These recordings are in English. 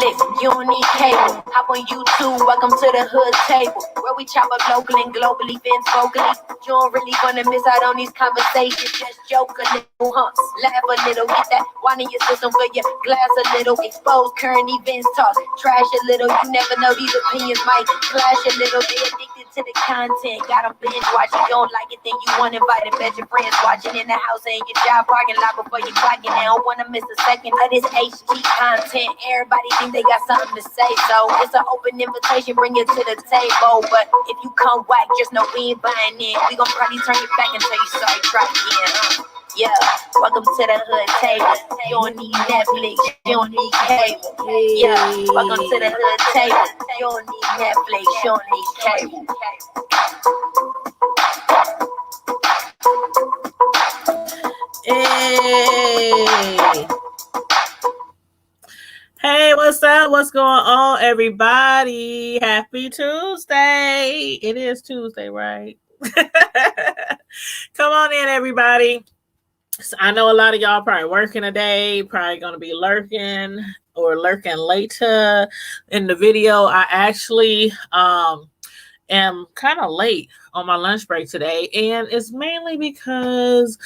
Netflix, you don't need cable. Hop on YouTube, welcome to the hood table, where we chop up local and global events vocally. You don't really wanna miss out on these conversations. Just joke a little, laugh a little, get that wine in your system for your glass a little. Expose current events, talk trash a little. You never know, these opinions might clash a little. They addicted to the content, got them binge watching. You don't like it, then you want to invite and bet your friends watching in the house and your job parking lot before you clock it. They don't want to miss a second of this HG content. Everybody think they got something to say, so it's an open invitation, bring it to the table. But if you come whack, just know we ain't buying in. We gon' probably turn you back and tell you sorry, try again. Yeah, welcome to the hood table. You don't need Netflix, you don't need cable. Yeah, welcome to the hood table. You don't need Netflix, you don't need cable. Hey. Hey, what's up? What's going on, everybody? Happy Tuesday. It is Tuesday, right? Come on in, everybody. So I know a lot of y'all probably working today, probably going to be lurking or lurking later in the video. I actually am kind of late on my lunch break today, and it's mainly because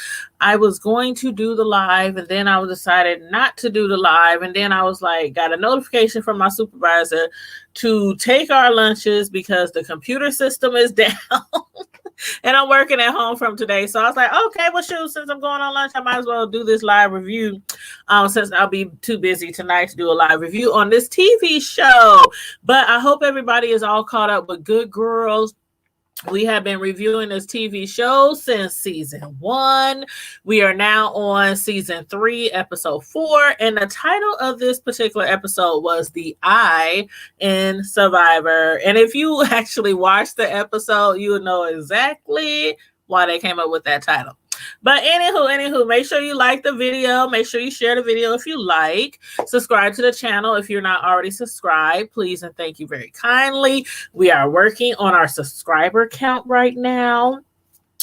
I was going to do the live, and then I decided not to do the live, and then I was like, got a notification from my supervisor to take our lunches because the computer system is down. And I'm working at home from today. So I was like, okay, well, shoot, since I'm going on lunch, I might as well do this live review since I'll be too busy tonight to do a live review on this TV show. But I hope everybody is all caught up with Good Girls. We have been reviewing this TV show since season 1. We are now on season 3, episode 4. And the title of this particular episode was The I in Survivor. And if you actually watched the episode, you would know exactly why they came up with that title. But anywho, make sure you like the video. Make sure you share the video if you like. Subscribe to the channel if you're not already subscribed. Please and thank you very kindly. We are working on our subscriber count right now,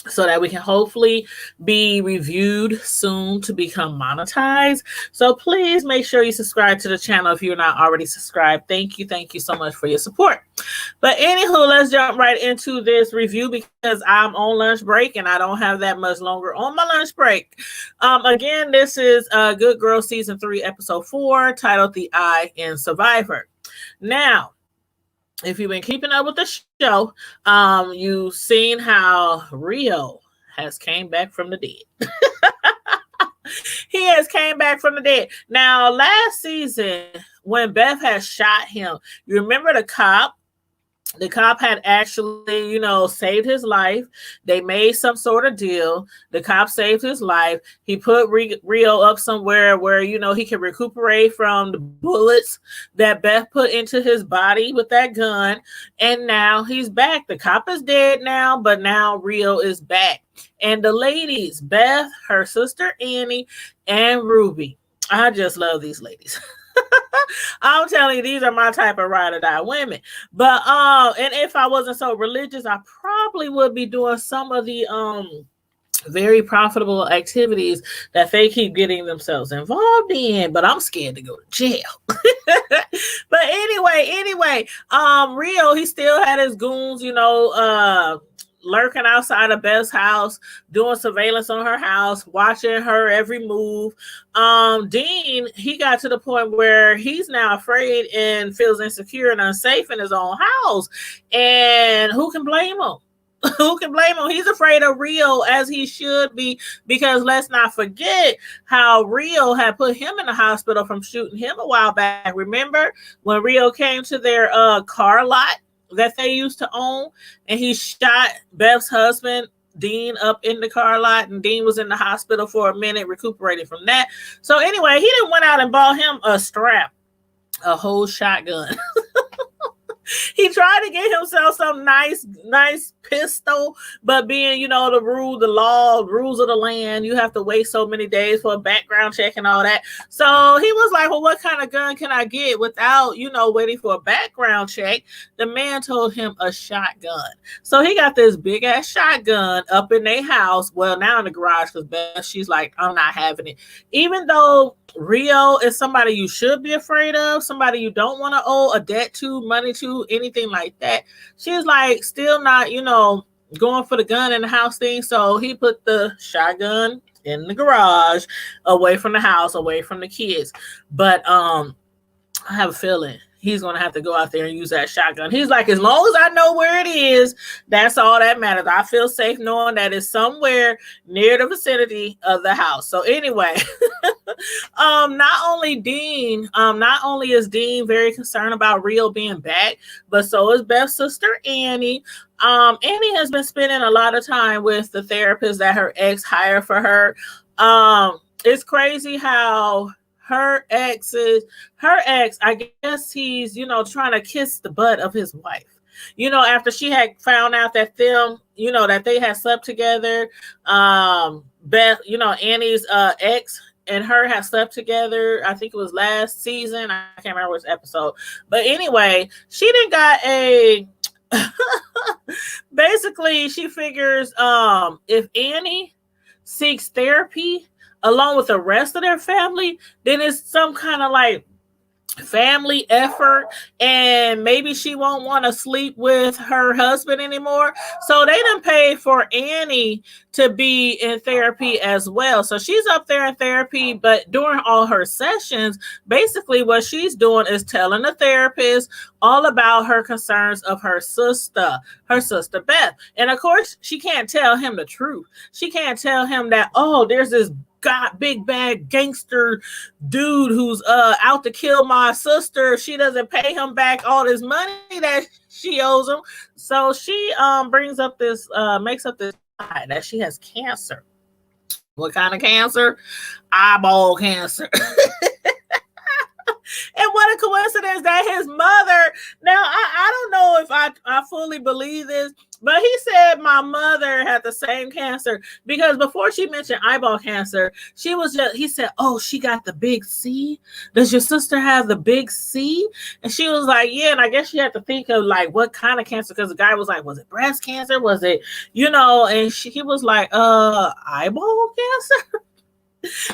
so that we can hopefully be reviewed soon to become monetized. So please make sure you subscribe to the channel if you're not already subscribed. Thank you so much for your support. But anywho, let's jump right into this review because I'm on lunch break and I don't have that much longer on my lunch break. Again, this is Good Girl Season 3, Episode 4, titled The I in Survivor. Now, if you've been keeping up with the show, you've seen how Rio has came back from the dead. He has came back from the dead. Now, last season, when Beth had shot him, you remember the cop? The cop had actually, saved his life. They made some sort of deal. The cop saved his life. He put Rio up somewhere where, he can recuperate from the bullets that Beth put into his body with that gun. And now he's back. The cop is dead now, but now Rio is back. And the ladies, Beth, her sister Annie, and Ruby. I just love these ladies. I'm telling you, these are my type of ride or die women. But and if I wasn't so religious, I probably would be doing some of the very profitable activities that they keep getting themselves involved in. But I'm scared to go to jail. But anyway, Rio, he still had his goons, lurking outside of Beth's house, doing surveillance on her house, watching her every move. Dean, he got to the point where he's now afraid and feels insecure and unsafe in his own house. And who can blame him? Who can blame him? He's afraid of Rio, as he should be, because let's not forget how Rio had put him in the hospital from shooting him a while back. Remember when Rio came to their car lot that they used to own, and he shot Beth's husband, Dean, up in the car lot, and Dean was in the hospital for a minute recuperating from that. So anyway, he didn't went out and bought him a strap, a whole shotgun. He tried to get himself some nice pistol, but being, the rules of the land, you have to wait so many days for a background check and all that. So he was like, well, what kind of gun can I get without, waiting for a background check? The man told him a shotgun. So he got this big ass shotgun up in their house. Well, now in the garage, because Beth, she's like, I'm not having it. Even though Rio is somebody you should be afraid of, somebody you don't want to owe a debt to, money to, anything like that. She's like still not, going for the gun in the house thing. So he put the shotgun in the garage, away from the house, away from the kids. But I have a feeling he's going to have to go out there and use that shotgun. He's like, as long as I know where it is, that's all that matters. I feel safe knowing that it's somewhere near the vicinity of the house. So anyway, not only is Dean very concerned about Rio being back, but so is Beth's sister, Annie. Annie has been spending a lot of time with the therapist that her ex hired for her. It's crazy how her ex, I guess he's, trying to kiss the butt of his wife. After she had found out that them, that they had slept together, Beth, Annie's ex and her had slept together. I think it was last season. I can't remember which episode. But anyway, she didn't got basically she figures if Annie seeks therapy along with the rest of their family, then it's some kind of like family effort, and maybe she won't want to sleep with her husband anymore. So they done paid for Annie to be in therapy as well. So she's up there in therapy, but during all her sessions, basically what she's doing is telling the therapist all about her concerns of her sister Beth. And of course, she can't tell him the truth. She can't tell him that, there's this big bad gangster dude who's out to kill my sister. She doesn't pay him back all this money that she owes him. So she makes up this lie that she has cancer. What kind of cancer? Eyeball cancer. And what a coincidence that his mother, now I don't know if I fully believe this, but he said my mother had the same cancer, because before she mentioned eyeball cancer, he said, she got the big C. Does your sister have the big C? And she was like, yeah. And I guess she had to think of like what kind of cancer, because the guy was like, was it breast cancer? Was it, and he was like, eyeball cancer?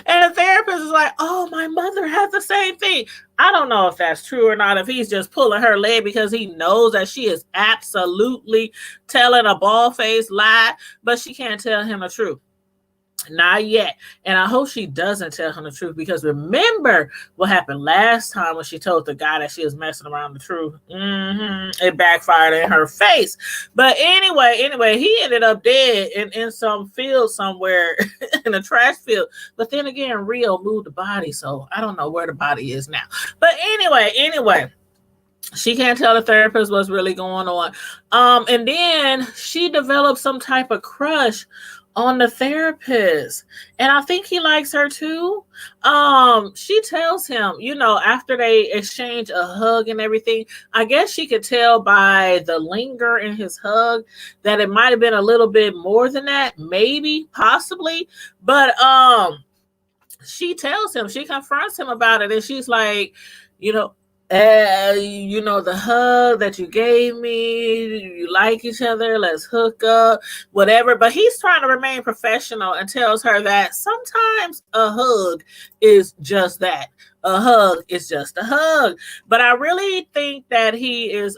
And the therapist is like, my mother has the same thing. I don't know if that's true or not, if he's just pulling her leg because he knows that she is absolutely telling a bald-faced lie, but she can't tell him the truth. Not yet. And I hope she doesn't tell him the truth, because remember what happened last time when she told the guy that she was messing around the truth. It backfired in her face. But anyway, he ended up dead in some field somewhere in a trash field. But then again, Rio moved the body, so I don't know where the body is now. But anyway, she can't tell the therapist what's really going on. And then she developed some type of crush on the therapist, and I think he likes her too. She tells him, after they exchange a hug and everything, I guess she could tell by the linger in his hug that it might have been a little bit more than that, maybe, possibly. But she tells him, she confronts him about it, and she's like, the hug that you gave me, you like each other, let's hook up, whatever. But he's trying to remain professional and tells her that sometimes a hug is just that. A hug is just a hug. But I really think that he is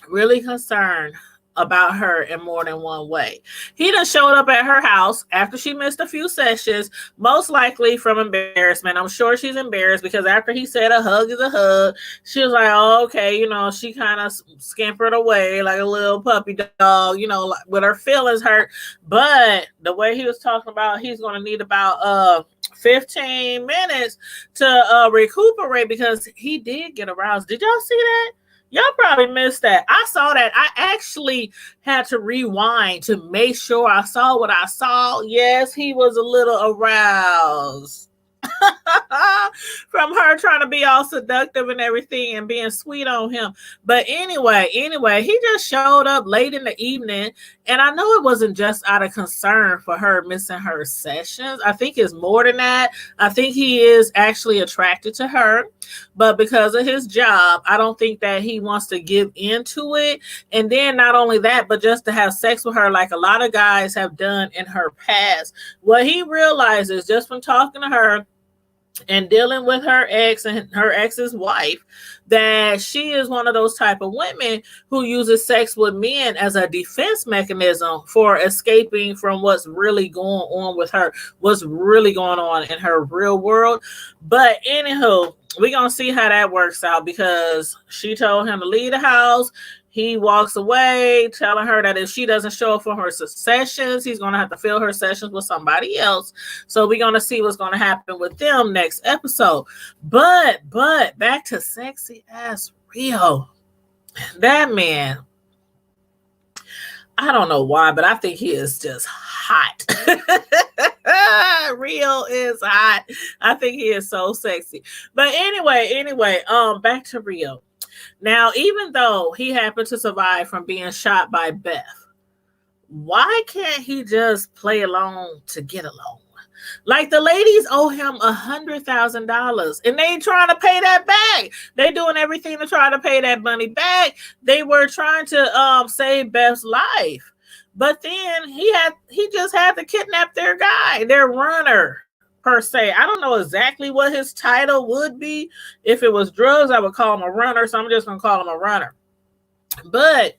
really concerned about her in more than one way. He done showed up at her house after she missed a few sessions, most likely from embarrassment. I'm sure she's embarrassed, because after he said a hug is a hug, she was like, okay, she kind of scampered away like a little puppy dog, with her feelings hurt. But the way he was talking about, he's going to need about 15 minutes to recuperate, because he did get aroused. Did y'all see that? Y'all probably missed that. I saw that. I actually had to rewind to make sure I saw what I saw. Yes, he was a little aroused. from her trying to be all seductive and everything and being sweet on him. But anyway, he just showed up late in the evening, and I know it wasn't just out of concern for her missing her sessions. I think it's more than that. I think he is actually attracted to her, but because of his job, I don't think that he wants to give into it. And then not only that, but just to have sex with her like a lot of guys have done in her past. What he realizes just from talking to her and dealing with her ex and her ex's wife, that she is one of those type of women who uses sex with men as a defense mechanism for escaping from what's really going on with her, what's really going on in her real world. But anywho, we're gonna see how that works out, because she told him to leave the house. He walks away, telling her that if she doesn't show up for her sessions, he's going to have to fill her sessions with somebody else. So we're going to see what's going to happen with them next episode. But back to sexy ass Rio. That man, I don't know why, but I think he is just hot. Rio is hot. I think he is so sexy. But anyway, back to Rio. Now, even though he happened to survive from being shot by Beth, why can't he just play along to get along? Like, the ladies owe him $100,000 and they ain't trying to pay that back. They doing everything to try to pay that money back. They were trying to save Beth's life. But then he just had to kidnap their guy, their runner. Per se. I don't know exactly what his title would be. If it was drugs, I would call him a runner. So I'm just going to call him a runner. But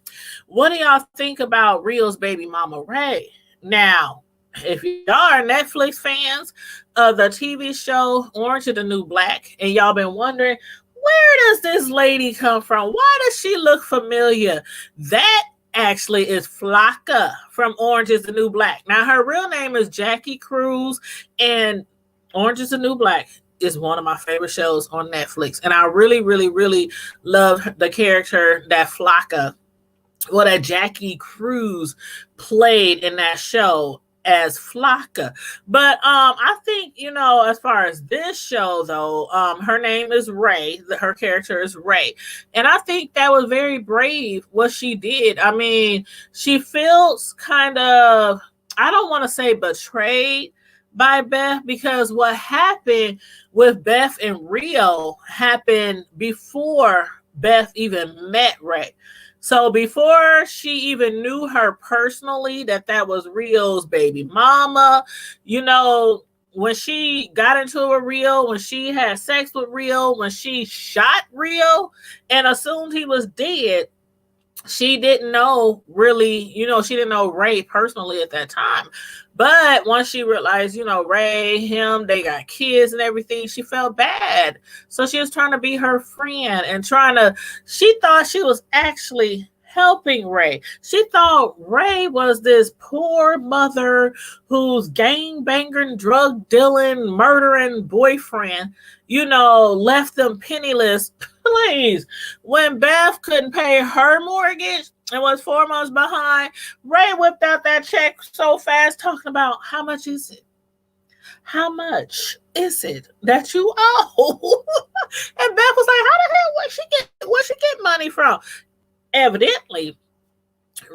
what do y'all think about Rio's baby mama, Ray? Now, if y'all are Netflix fans of the TV show Orange is the New Black, and y'all been wondering, where does this lady come from? Why does she look familiar? That actually is Flocka from Orange is the New Black. Now, her real name is Jackie Cruz, and Orange is the New Black is one of my favorite shows on Netflix. And I really, really, really love the character that Flocka, that Jackie Cruz played in that show as Flocka. But I think, as far as this show, though, her name is Ray. Her character is Ray. And I think that was very brave what she did. I mean, she feels kind of, I don't want to say betrayed by Beth, because what happened with Beth and Rio happened before Beth even met Ray. So before she even knew her personally, that was Rio's baby mama, when she got into it with Rio, when she had sex with Rio, when she shot Rio and assumed he was dead, she didn't know really, she didn't know Ray personally at that time. But once she realized, Ray, him, they got kids and everything, she felt bad. So she was trying to be her friend and she thought she was actually helping Ray. She thought Ray was this poor mother whose gangbanging, drug dealing, murdering boyfriend, left them penniless. Please, when Beth couldn't pay her mortgage and was 4 months behind, Ray whipped out that check so fast, talking about how much is it? How much is it that you owe? And Beth was like, how the hell, where'd she get money from? Evidently,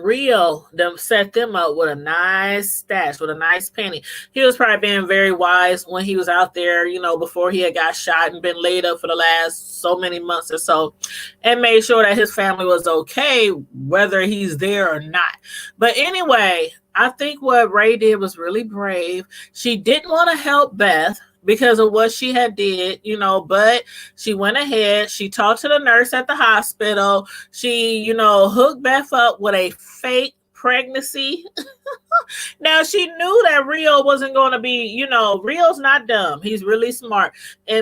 Rio set them up with a nice stash, with a nice penny. He was probably being very wise when he was out there, before he had got shot and been laid up for the last so many months or so, and made sure that his family was okay, whether he's there or not. But anyway, I think what Ray did was really brave. She didn't want to help Beth because of what she had did, but she went ahead. She talked to the nurse at the hospital. She, hooked Beth up with a fake pregnancy. Now, she knew that Rio wasn't going to be, Rio's not dumb. He's really smart.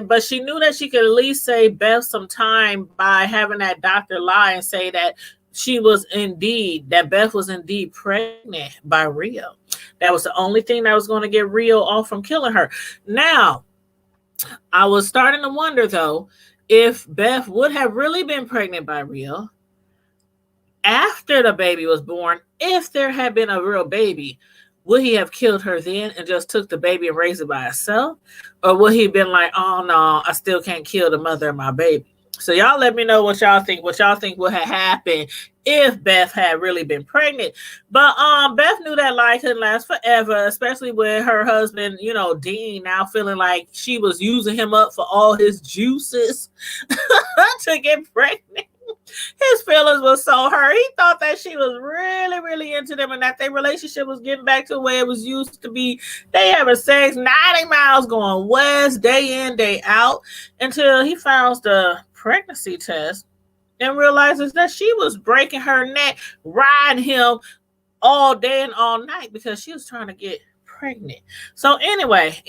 But she knew that she could at least save Beth some time by having that doctor lie and say that Beth was indeed pregnant by Rio. That was the only thing that was going to get Rio off from killing her. Now, I was starting to wonder, though, if Beth would have really been pregnant by Rio after the baby was born, if there had been a real baby, would he have killed her then and just took the baby and raised it by himself? Or would he have been like, oh no, I still can't kill the mother of my baby? So y'all let me know what y'all think. What y'all think would have happened if Beth had really been pregnant. But Beth knew that life couldn't last forever, especially with her husband, you know, Dean, now feeling like she was using him up for all his juices to get pregnant. His feelings was so hurt. He thought that she was really, really into them and that their relationship was getting back to where it was used to be. They having sex 90 miles going west, day in, day out, until he finds the pregnancy test and realizes that she was breaking her neck, riding him all day and all night because she was trying to get pregnant. So anyway,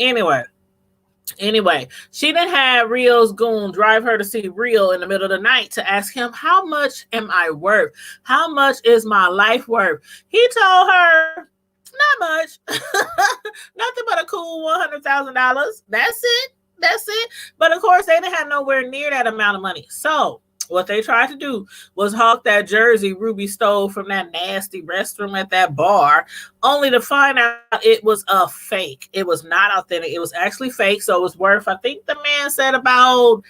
she didn't have Rio's goon drive her to see Rio in the middle of the night to ask him, how much am I worth? How much is my life worth? He told her, not much. Nothing but a cool $100,000. That's it. But of course, they didn't have nowhere near that amount of money. So what they tried to do was hawk that jersey Ruby stole from that nasty restroom at that bar, only to find out it was a fake. It was not authentic. It was actually fake. So it was worth, I think the man said, about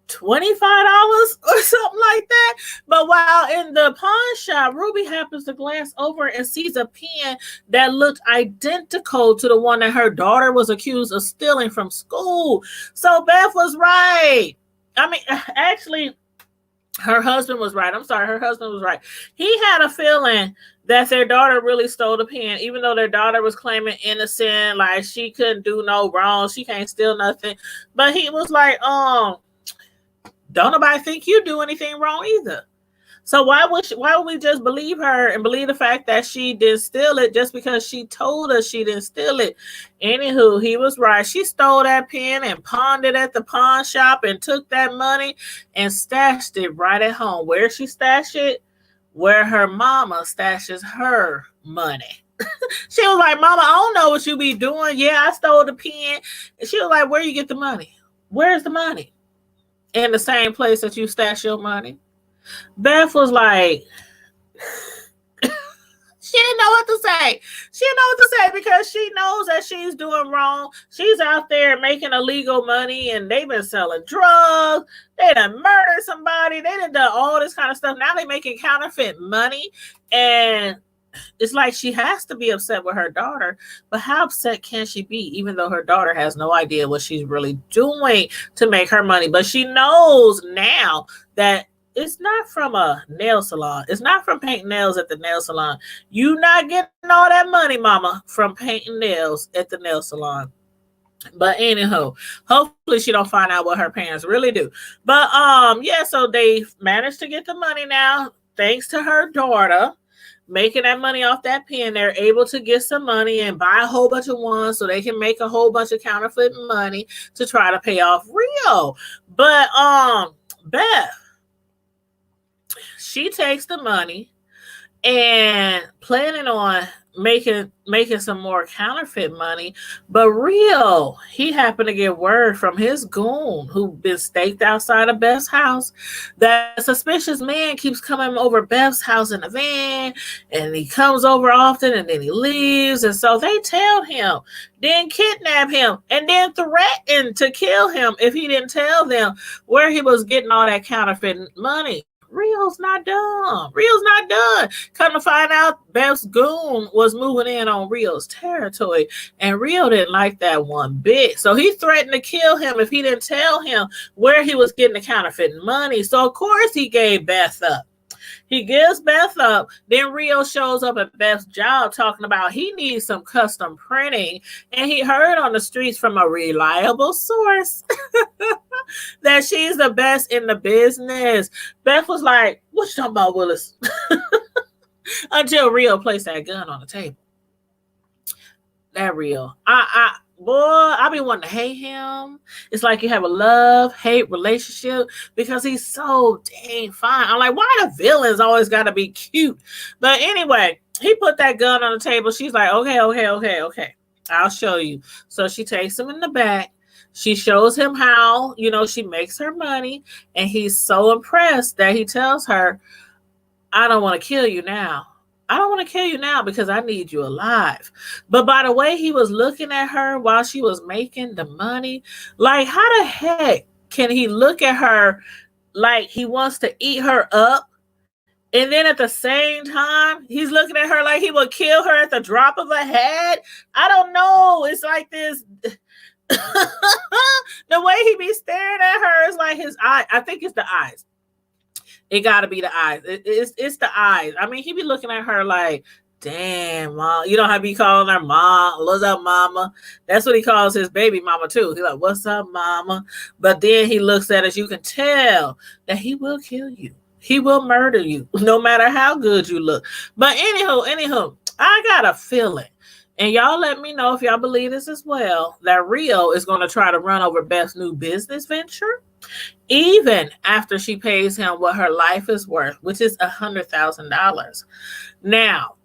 $25 or something like that. But while in the pawn shop, Ruby happens to glance over and sees a pen that looked identical to the one that her daughter was accused of stealing from school. So Beth was right. I mean, actually, her husband was right. I'm sorry, her husband was right. He had a feeling that their daughter really stole the pen, even though their daughter was claiming innocent, like she couldn't do no wrong, she can't steal nothing. But he was like, don't nobody think you do anything wrong either. So why would we just believe her and believe the fact that she didn't steal it just because she told us she didn't steal it? Anywho, he was right. She stole that pen and pawned it at the pawn shop and took that money and stashed it right at home. Where she stashed it? Where her mama stashes her money. She was like, Mama, I don't know what you be doing. Yeah, I stole the pen. And she was like, where you get the money? Where's the money? In the same place that you stash your money. Beth was like, she didn't know what to say. She didn't know what to say because she knows that she's doing wrong. She's out there making illegal money and they've been selling drugs. They done murdered somebody. They done all this kind of stuff. Now they're making counterfeit money. And it's like she has to be upset with her daughter. But how upset can she be, even though her daughter has no idea what she's really doing to make her money? But she knows now that it's not from a nail salon. It's not from painting nails at the nail salon. You not getting all that money, Mama, from painting nails at the nail salon. But anyhow, hopefully she don't find out what her parents really do. But yeah, so they managed to get the money now, thanks to her daughter making that money off that pen. They're able to get some money and buy a whole bunch of ones so they can make a whole bunch of counterfeit money to try to pay off Rio. But Beth, she takes the money and planning on making some more counterfeit money. But Rio, he happened to get word from his goon who been staked outside of Beth's house that a suspicious man keeps coming over Beth's house in a van, and he comes over often and then he leaves. And so they tell him, then kidnap him, and then threaten to kill him if he didn't tell them where he was getting all that counterfeit money. Rio's not done. Come to find out, Beth's goon was moving in on Rio's territory, and Rio didn't like that one bit. So he threatened to kill him if he didn't tell him where he was getting the counterfeit money. So of course he gave Beth up. He gives Beth up. Then Rio shows up at Beth's job talking about he needs some custom printing. And he heard on the streets from a reliable source that she's the best in the business. Beth was like, what you talking about, Willis? Until Rio placed that gun on the table. That Rio. I be wanting to hate him. It's like you have a love-hate relationship because he's so dang fine. I'm like, why the villains always got to be cute? But anyway, he put that gun on the table. She's like, okay. I'll show you. So she takes him in the back. She shows him how, she makes her money. And he's so impressed that he tells her, I don't want to kill you now. I don't want to kill you now because I need you alive. But by the way he was looking at her while she was making the money, like how the heck can he look at her like he wants to eat her up? And then at the same time, he's looking at her like he would kill her at the drop of a hat. I don't know. It's like this. The way he be staring at her is like his eye. I think it's the eyes. It got to be the eyes. It's the eyes. I mean, he be looking at her like, damn, mom. You know how he be calling her mom. What's up, mama? That's what he calls his baby mama, too. He's like, what's up, mama? But then he looks at us. You can tell that he will kill you. He will murder you, no matter how good you look. But anywho, I got a feeling, and y'all let me know if y'all believe this as well, that Rio is going to try to run over Beth's new business venture, even after she pays him what her life is worth, which is $100,000. Now,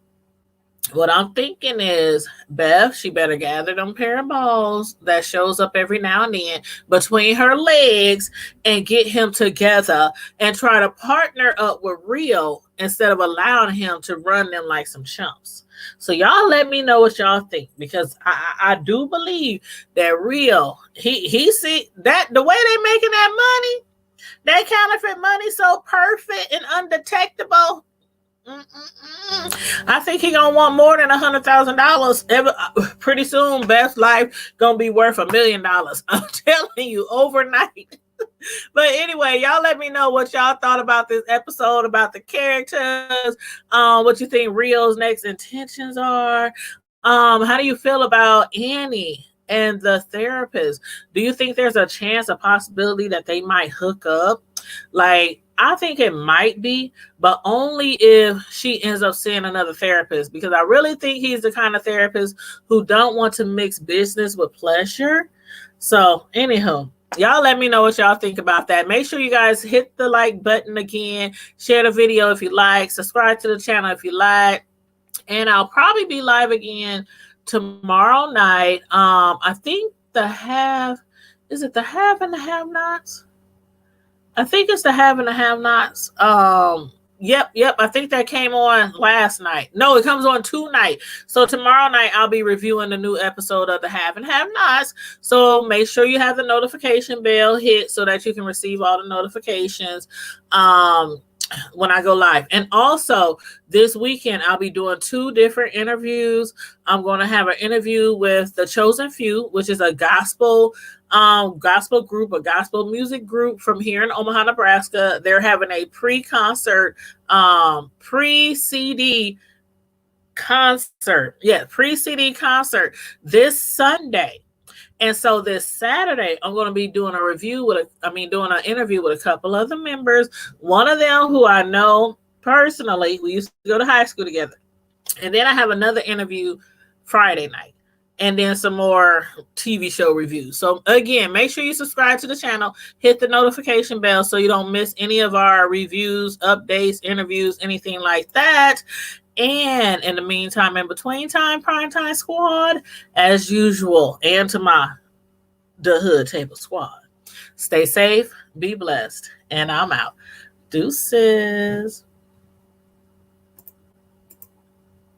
what I'm thinking is, Beth, she better gather them pair of balls that shows up every now and then between her legs and get him together and try to partner up with Rio instead of allowing him to run them like some chumps. So y'all let me know what y'all think, because I do believe that Rio, he see that the way they making that money, that counterfeit money so perfect and undetectable. I think he gonna want more than $100,000. Pretty soon, Beth's life gonna be worth $1 million. I'm telling you, overnight. But anyway, y'all let me know what y'all thought about this episode, about the characters, what you think Rio's next intentions are. How do you feel about Annie and the therapist? Do you think there's a chance, a possibility that they might hook up? Like, I think it might be, but only if she ends up seeing another therapist, because I really think he's the kind of therapist who don't want to mix business with pleasure. So anywho, y'all let me know what y'all think about that. Make sure you guys hit the like button again, share the video if you like, subscribe to the channel if you like, and I'll probably be live again tomorrow night. I think is it the Have and the Have-Nots? I think it's the Have and the Have-Nots. Yep. I think that came on last night. No, it comes on tonight. So tomorrow night, I'll be reviewing the new episode of the Have and Have-Nots. So make sure you have the notification bell hit so that you can receive all the notifications when I go live. And also this weekend, I'll be doing 2 different interviews. I'm going to have an interview with The Chosen Few, which is a gospel group, a gospel music group from here in Omaha, Nebraska. They're having a pre-concert, pre-CD concert. Yeah, pre-CD concert this Sunday. And so this Saturday, I'm going to be doing an interview with a couple of the members. One of them who I know personally, we used to go to high school together. And then I have another interview Friday night, and then some more TV show reviews. So again, make sure you subscribe to the channel, hit the notification bell so you don't miss any of our reviews, updates, interviews, anything like that. And in the meantime, in between time, Primetime Squad, as usual, and to the Hood Table Squad, stay safe, be blessed, and I'm out. Deuces.